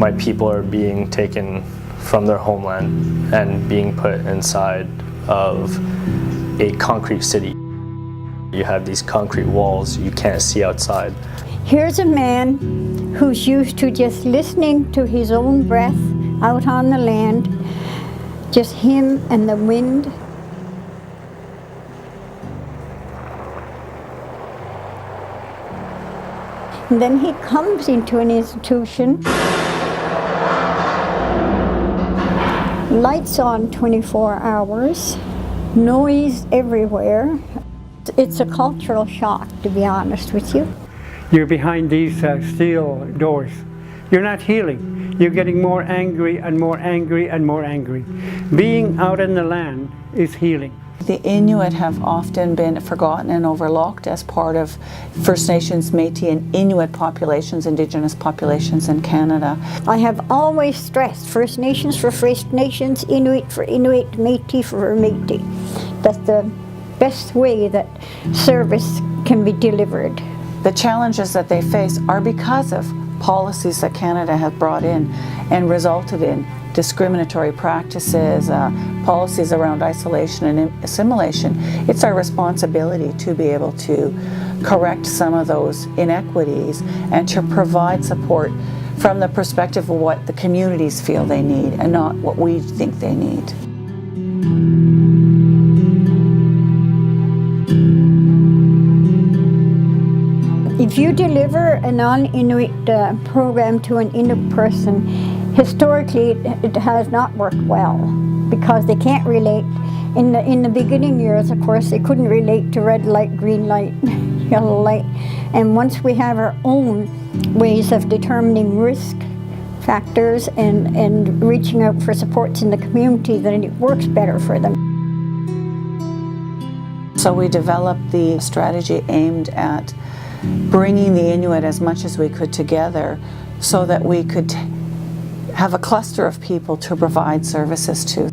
my people are being taken from their homeland and being put inside of a concrete city. You have these concrete walls you can't see outside. Here's a man who's used to just listening to his own breath out on the land, just him and the wind. And then he comes into an institution, lights on 24 hours, noise everywhere. It's a cultural shock, to be honest with you. You're behind these steel doors. You're not healing. You're getting more angry and more angry and more angry. Being out in the land is healing. The Inuit have often been forgotten and overlooked as part of First Nations, Métis and Inuit populations, Indigenous populations in Canada. I have always stressed First Nations for First Nations, Inuit for Inuit, Métis for Métis. That's the best way that service can be delivered. The challenges that they face are because of policies that Canada has brought in and resulted in discriminatory practices, policies around isolation and assimilation. It's our responsibility to be able to correct some of those inequities and to provide support from the perspective of what the communities feel they need and not what we think they need. If you deliver a non-Inuit program to an Inuit person, historically it has not worked well because they can't relate. In the beginning years, of course, they couldn't relate to red light, green light, yellow light. And once we have our own ways of determining risk factors and reaching out for supports in the community, then it works better for them. So we developed the strategy aimed at bringing the Inuit as much as we could together so that we could have a cluster of people to provide services to.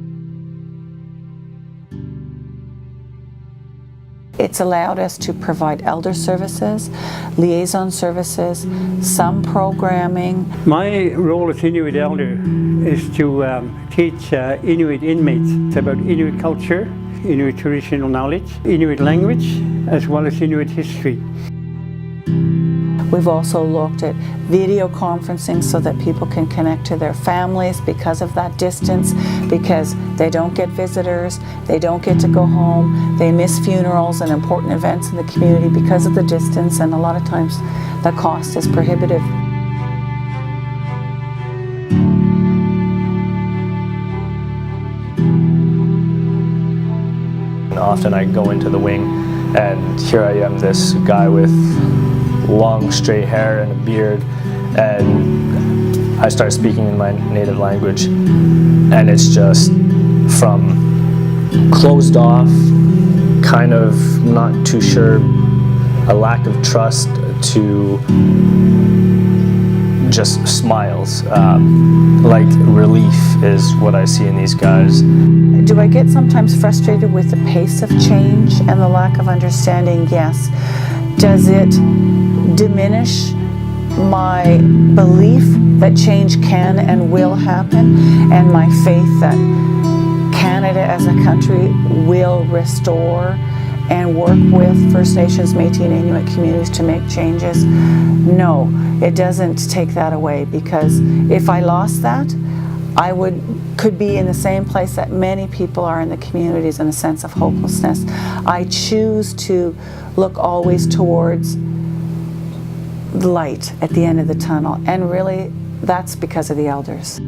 It's allowed us to provide elder services, liaison services, some programming. My role as Inuit elder is to teach Inuit inmates about Inuit culture, Inuit traditional knowledge, Inuit language, as well as Inuit history. We've also looked at video conferencing so that people can connect to their families because of that distance, because they don't get visitors, they don't get to go home, they miss funerals and important events in the community because of the distance, and a lot of times the cost is prohibitive. Often I go into the wing and here I am, this guy with long straight hair and a beard, and I start speaking in my native language, and it's just from closed off, kind of not too sure, a lack of trust, to just smiles. Like relief is what I see in these guys. Do I get sometimes frustrated with the pace of change and the lack of understanding? Yes. Does it diminish my belief that change can and will happen, and my faith that Canada as a country will restore and work with First Nations, Métis and Inuit communities to make changes? No, it doesn't take that away, because if I lost that, I could be in the same place that many people are in the communities, in a sense of hopelessness. I choose to look always towards the light at the end of the tunnel, and really that's because of the elders.